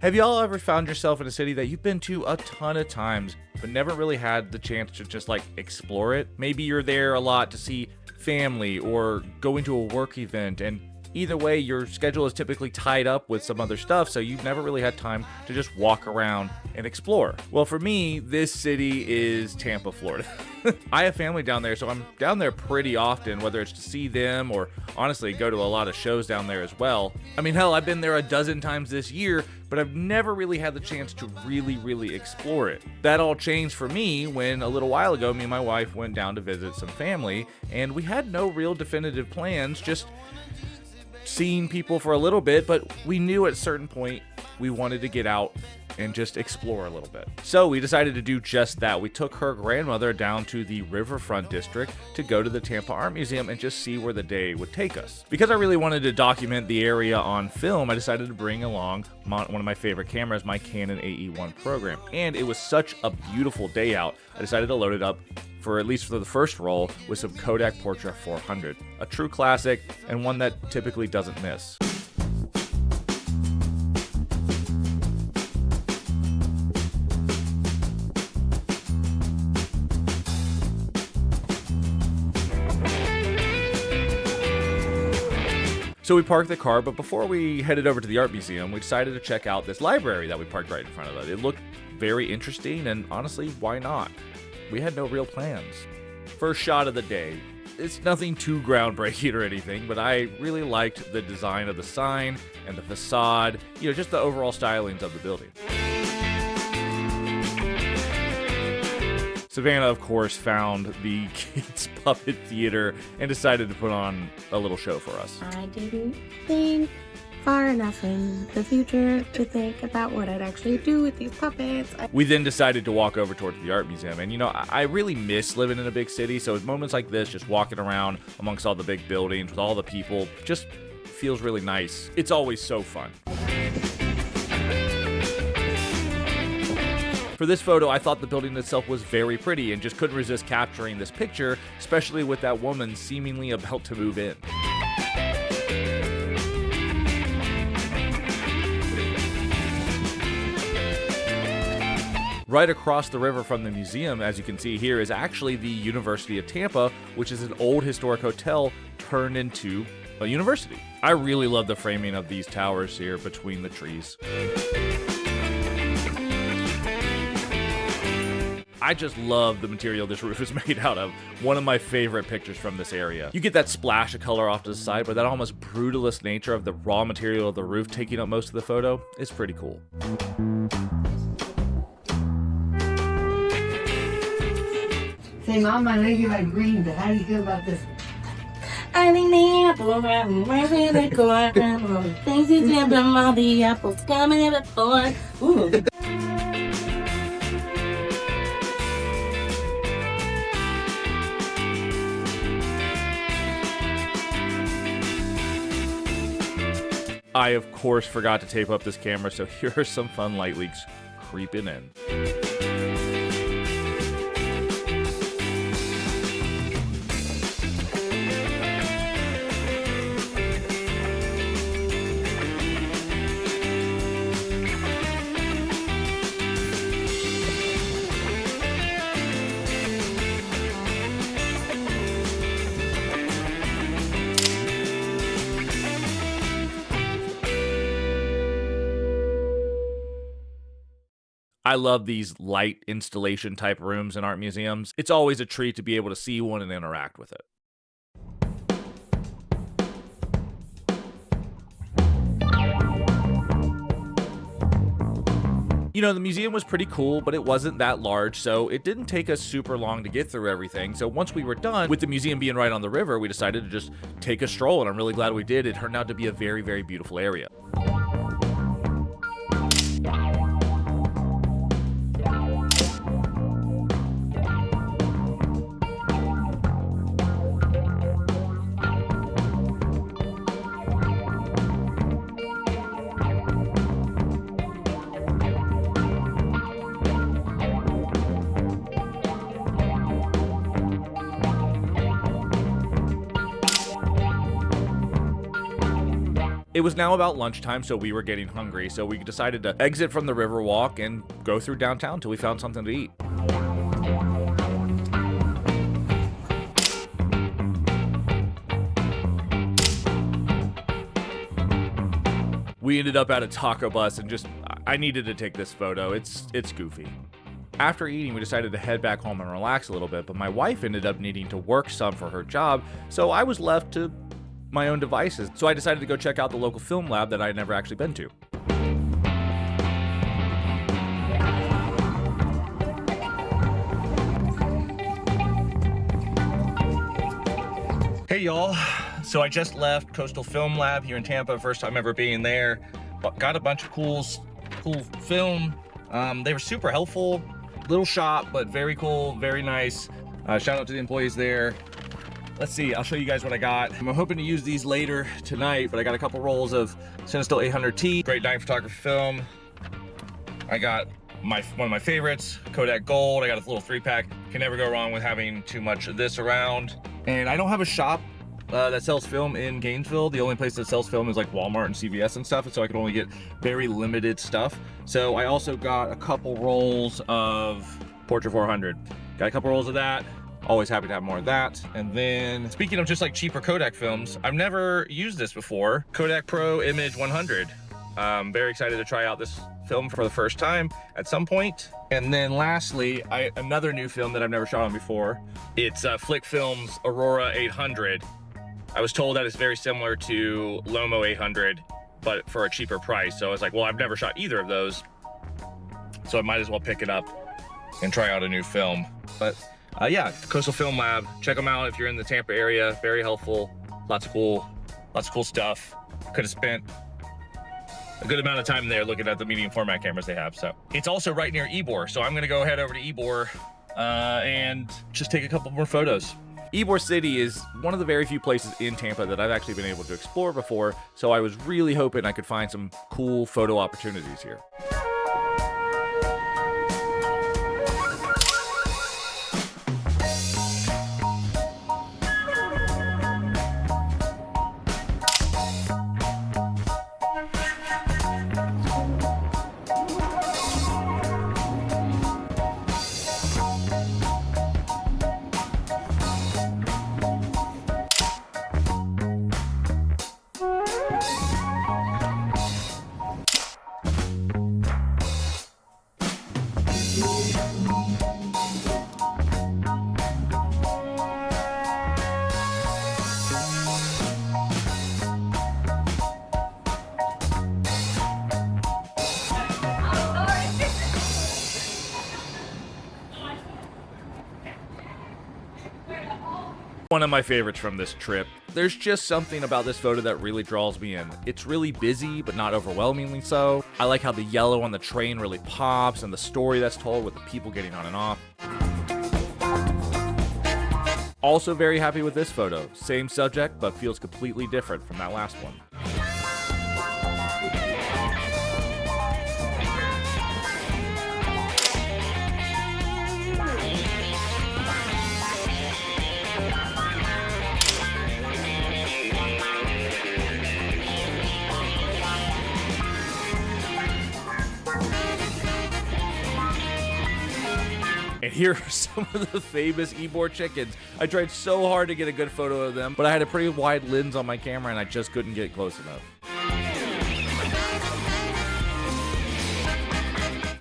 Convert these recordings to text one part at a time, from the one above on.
Have y'all ever found yourself in a city that you've been to a ton of times, but never really had the chance to just like explore it? Maybe you're there a lot to see family or going to a work event, and either way, your schedule is typically tied up with some other stuff, so you've never really had time to just walk around and explore. Well, for me, this city is Tampa, Florida. I have family down there, so I'm down there pretty often, whether it's to see them or honestly go to a lot of shows down there as well. I mean, hell, I've been there a dozen times this year, but I've never really had the chance to really explore it. That all changed for me when a little while ago, me and my wife went down to visit some family, and we had no real definitive plans, just seeing people for a little bit, but we knew at a certain point we wanted to get out and just explore a little bit. So we decided to do just that. We took her grandmother down to the Riverfront District to go to the Tampa Art Museum and just see where the day would take us. Because I really wanted to document the area on film, I decided to bring along one of my favorite cameras, my Canon AE1 program. And it was such a beautiful day out, I decided to load it up for at least for the first roll with some Kodak Portra 400, a true classic and one that typically doesn't miss. So we parked the car, but before we headed over to the art museum, we decided to check out this library that we parked right in front of us. It looked very interesting, and honestly, why not? We had no real plans. First shot of the day. It's nothing too groundbreaking or anything, but I really liked the design of the sign and the facade, just the overall stylings of the building. Savannah, of course, found the kids' puppet theater and decided to put on a little show for us. I didn't think far enough in the future to think about what I'd actually do with these puppets. We then decided to walk over towards the art museum, and I really miss living in a big city, so at moments like this, just walking around amongst all the big buildings with all the people just feels really nice. It's always so fun. For this photo, I thought the building itself was very pretty and just couldn't resist capturing this picture, especially with that woman seemingly about to move in. Right across the river from the museum, as you can see here, is actually the University of Tampa, which is an old historic hotel turned into a university. I really love the framing of these towers here between the trees. I just love the material this roof is made out of. One of my favorite pictures from this area. You get that splash of color off to the side, but that almost brutalist nature of the raw material of the roof taking up most of the photo is pretty cool. Say, Mom, I know you like green, but how do you feel about this one? I think the apple around right in the corner. Things you did, all the apples coming before. Ooh. I, of course, forgot to tape up this camera, so here are some fun light leaks creeping in. I love these light installation type rooms in art museums. It's always a treat to be able to see one and interact with it. The museum was pretty cool, but it wasn't that large, so it didn't take us super long to get through everything. So once we were done, with the museum being right on the river, we decided to just take a stroll, and I'm really glad we did. It turned out to be a very, very beautiful area. It was now about lunchtime, so we were getting hungry, so we decided to exit from the Riverwalk and go through downtown until we found something to eat. We ended up at a taco bus and I needed to take this photo. It's goofy. After eating, we decided to head back home and relax a little bit, but my wife ended up needing to work some for her job, so I was left to my own devices. So I decided to go check out the local film lab that I had never actually been to. Hey y'all, so I just left Coastal Film Lab here in Tampa, first time ever being there. Got a bunch of cool film. They were super helpful. Little shop, but very cool, very nice. Shout out to the employees there. Let's see, I'll show you guys what I got. I'm hoping to use these later tonight, but I got a couple rolls of Cinestill 800T, great night photography film. I got one of my favorites, Kodak Gold. I got a little 3-pack. Can never go wrong with having too much of this around. And I don't have a shop that sells film in Gainesville. The only place that sells film is like Walmart and CVS and stuff, and so I can only get very limited stuff. So I also got a couple rolls of Portra 400. Got a couple rolls of that. Always happy to have more of that. And then, speaking of just like cheaper Kodak films, I've never used this before. Kodak Pro Image 100. Very excited to try out this film for the first time at some point. And then lastly, another new film that I've never shot on before. It's Flick Films Aurora 800. I was told that it's very similar to Lomo 800, but for a cheaper price. So I was like, well, I've never shot either of those, so I might as well pick it up and try out a new film. But yeah, Coastal Film Lab, check them out if you're in the Tampa area. Very helpful, lots of cool stuff. Could have spent a good amount of time there looking at the medium format cameras they have. So it's also right near Ybor, so I'm gonna go head over to Ybor and just take a couple more photos. Ybor City is one of the very few places in Tampa that I've actually been able to explore before, so I was really hoping I could find some cool photo opportunities here. One of my favorites from this trip. There's just something about this photo that really draws me in. It's really busy, but not overwhelmingly so. I like how the yellow on the train really pops and the story that's told with the people getting on and off. Also very happy with this photo. Same subject, but feels completely different from that last one. And here are some of the famous Ybor chickens. I tried so hard to get a good photo of them, but I had a pretty wide lens on my camera and I just couldn't get close enough.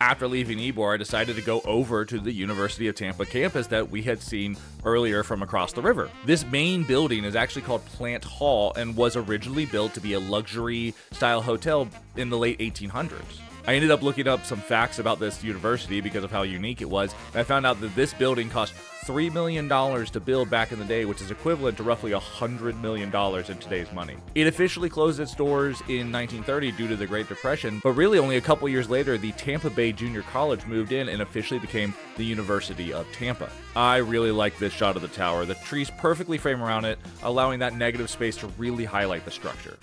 After leaving Ybor, I decided to go over to the University of Tampa campus that we had seen earlier from across the river. This main building is actually called Plant Hall and was originally built to be a luxury style hotel in the late 1800s. I ended up looking up some facts about this university because of how unique it was, and I found out that this building cost $3 million to build back in the day, which is equivalent to roughly $100 million in today's money. It officially closed its doors in 1930 due to the Great Depression, but really only a couple years later, the Tampa Bay Junior College moved in and officially became the University of Tampa. I really like this shot of the tower. The trees perfectly frame around it, allowing that negative space to really highlight the structure.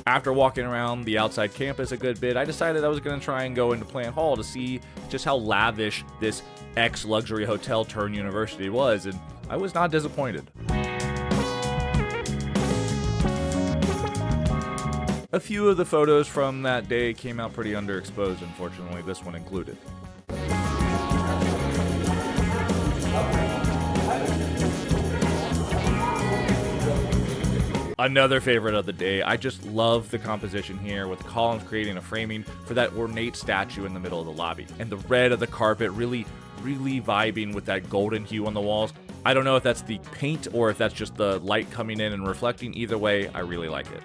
After walking around the outside campus a good bit, I decided I was going to try and go into Plant Hall to see just how lavish this ex-luxury hotel turned university was, and I was not disappointed. A few of the photos from that day came out pretty underexposed, unfortunately, this one included. Another favorite of the day, I just love the composition here with the columns creating a framing for that ornate statue in the middle of the lobby. And the red of the carpet really vibing with that golden hue on the walls. I don't know if that's the paint or if that's just the light coming in and reflecting. Either way, I really like it.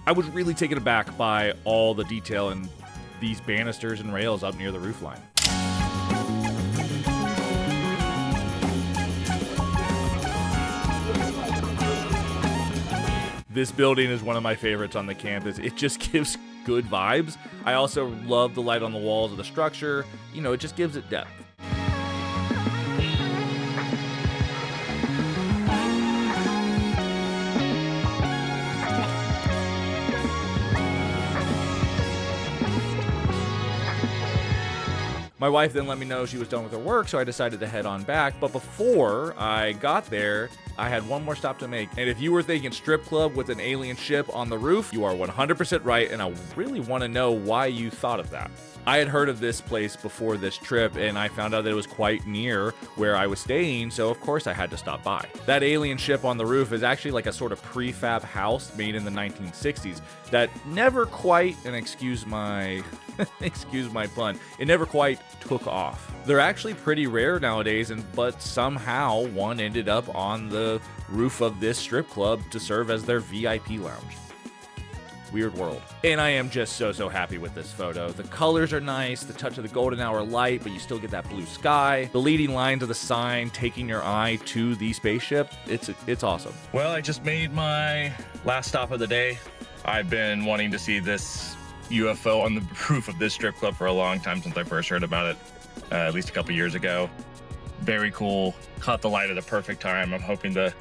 I was really taken aback by all the detail in these banisters and rails up near the roofline. This building is one of my favorites on the campus. It just gives good vibes. I also love the light on the walls of the structure. You know, it just gives it depth. My wife then let me know she was done with her work, so I decided to head on back. But before I got there, I had one more stop to make. And if you were thinking strip club with an alien ship on the roof, you are 100% right, and I really want to know why you thought of that. I had heard of this place before this trip, and I found out that it was quite near where I was staying, so of course I had to stop by. That alien ship on the roof is actually like a sort of prefab house made in the 1960s that never quite, and excuse my pun, it never quite took off. They're actually pretty rare nowadays, but somehow one ended up on the roof of this strip club to serve as their VIP lounge. Weird world. And I am just so happy with this photo. The colors are nice, the touch of the golden hour light, but you still get that blue sky. The leading lines of the sign taking your eye to the spaceship. It's awesome. Well, I just made my last stop of the day. I've been wanting to see this UFO on the roof of this strip club for a long time, since I first heard about it, at least a couple years ago. Very cool. Caught the light at the perfect time. I'm hoping the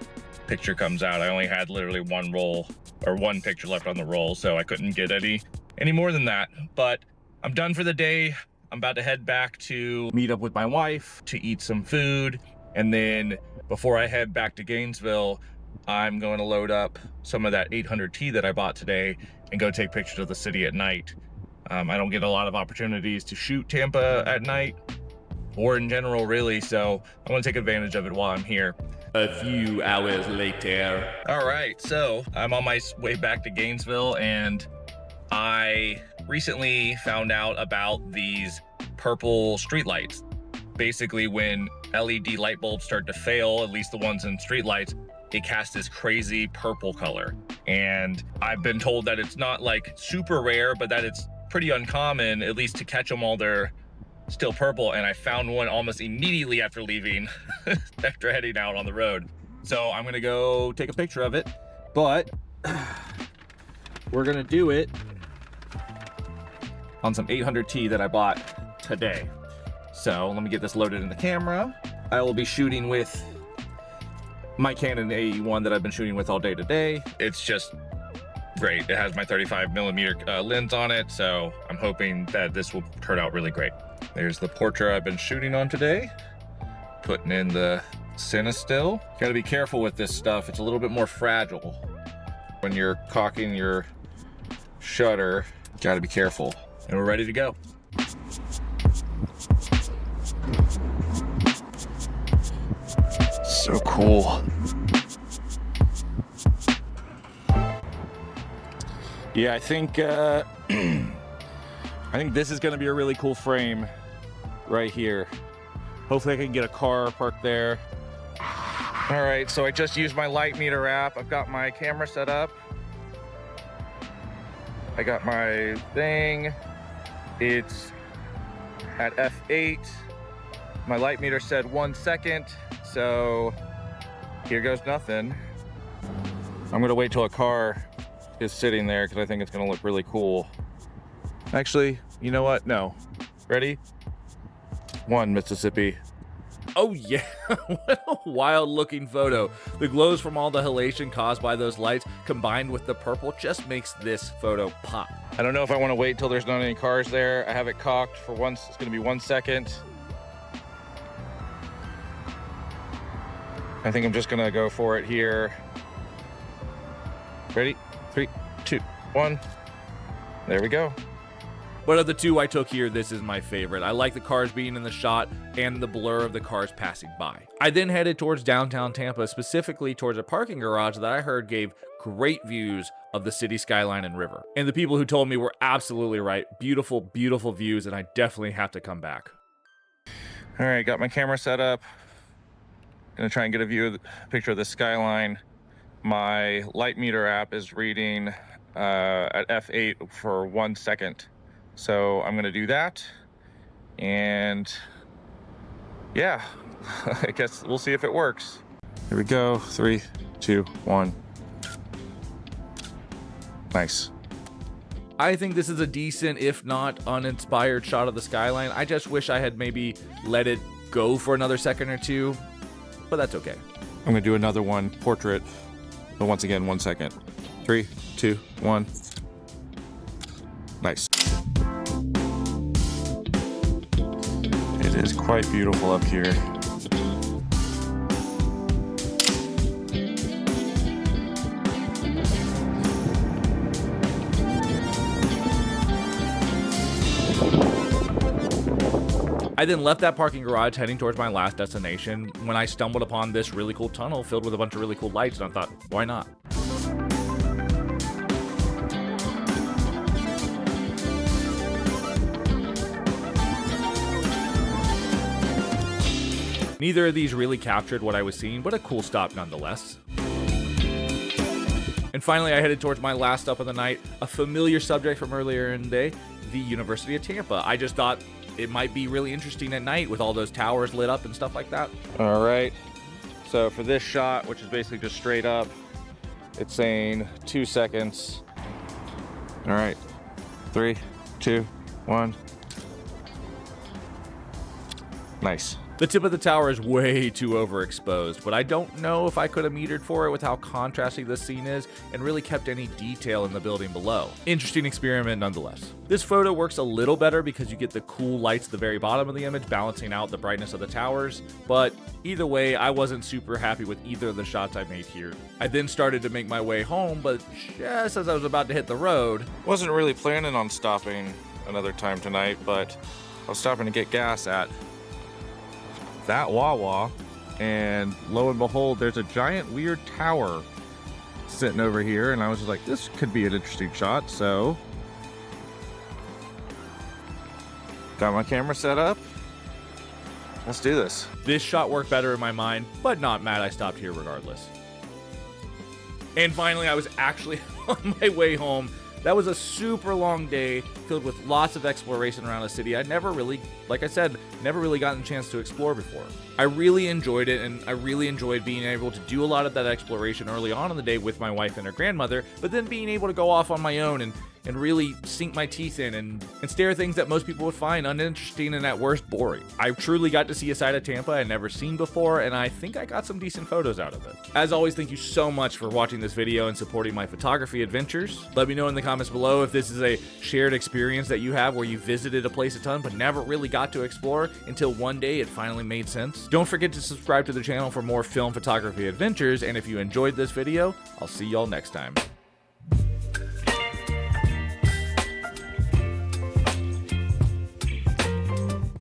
picture comes out. I only had literally one picture left on the roll, so I couldn't get any more than that. But I'm done for the day. I'm about to head back to meet up with my wife to eat some food, and then before I head back to Gainesville, I'm going to load up some of that 800T that I bought today and go take pictures of the city at night. I don't get a lot of opportunities to shoot Tampa at night, or in general really, so I want to take advantage of it while I'm here. A few hours later. All right, so I'm on my way back to Gainesville, and I recently found out about these purple streetlights. Basically, when LED light bulbs start to fail, at least the ones in streetlights, they cast this crazy purple color. And I've been told that it's not like super rare, but that it's pretty uncommon, at least to catch them while they're still purple. And I found one almost immediately after leaving, after heading out on the road. So I'm gonna go take a picture of it, but we're gonna do it on some 800T that I bought today. So let me get this loaded in the camera. I will be shooting with my Canon AE1 that I've been shooting with all day today. It's just great. It has my 35mm lens on it, so I'm hoping that this will turn out really great. There's the Portra I've been shooting on today. Putting in the Cinestill. Gotta be careful with this stuff. It's a little bit more fragile. When you're cocking your shutter, gotta be careful. And we're ready to go. So cool. Yeah, I think I think this is going to be a really cool frame right here. Hopefully I can get a car parked there. All right, so I just used my light meter app. I've got my camera set up. I got my thing. It's at f8. My light meter said 1 second, so here goes nothing. I'm gonna wait till a car is sitting there because I think it's gonna look really cool. Actually, you know what? No. Ready? 1 Mississippi. Oh yeah, what a wild looking photo. The glows from all the halation caused by those lights combined with the purple just makes this photo pop. I don't know if I want to wait till there's not any cars there. I have it cocked for once. It's gonna be 1 second. I think I'm just gonna go for it here. Ready? 3, 2, 1. There we go. But of the two I took here, this is my favorite. I like the cars being in the shot and the blur of the cars passing by. I then headed towards downtown Tampa, specifically towards a parking garage that I heard gave great views of the city skyline and river. And the people who told me were absolutely right. Beautiful, beautiful views, and I definitely have to come back. All right, got my camera set up. Gonna try and get a view of picture of the skyline. My light meter app is reading at f8 for 1 second. So I'm gonna do that, and yeah, I guess we'll see if it works. Here we go, 3, 2, 1. Nice. I think this is a decent, if not uninspired shot of the skyline. I just wish I had maybe let it go for another second or two, but that's okay. I'm gonna do another one, portrait, but once again, 1 second. 3, 2, 1. Nice. It is quite beautiful up here. I then left that parking garage heading towards my last destination when I stumbled upon this really cool tunnel filled with a bunch of really cool lights, and I thought, why not? Neither of these really captured what I was seeing, but a cool stop nonetheless. And finally, I headed towards my last stop of the night, a familiar subject from earlier in the day, the University of Tampa. I just thought it might be really interesting at night with all those towers lit up and stuff like that. All right, so for this shot, which is basically just straight up, it's saying 2 seconds. All right, 3, 2, 1. Nice. The tip of the tower is way too overexposed, but I don't know if I could have metered for it with how contrasty this scene is and really kept any detail in the building below. Interesting experiment nonetheless. This photo works a little better because you get the cool lights at the very bottom of the image balancing out the brightness of the towers, but either way, I wasn't super happy with either of the shots I made here. I then started to make my way home, but just as I was about to hit the road, Wasn't really planning on stopping another time tonight, but I was stopping to get gas at that Wawa, and lo and behold, there's a giant weird tower sitting over here, and I was just like, this could be an interesting shot, so got my camera set up. Let's do this. this shot worked better in my mind, but not mad I stopped here regardless. And finally, I was actually on my way home. That was a super long day filled with lots of exploration around the city. I'd never really, like I said, never really gotten a chance to explore before. I really enjoyed it, and I really enjoyed being able to do a lot of that exploration early on in the day with my wife and her grandmother, but then being able to go off on my own and really sink my teeth in and stare at things that most people would find uninteresting and at worst boring. I truly got to see a side of Tampa I'd never seen before, and I think I got some decent photos out of it. As always, thank you so much for watching this video and supporting my photography adventures. Let me know in the comments below if this is a shared experience that you have where you visited a place a ton but never really got to explore until one day it finally made sense. Don't forget to subscribe to the channel for more film photography adventures, and if you enjoyed this video, I'll see y'all next time.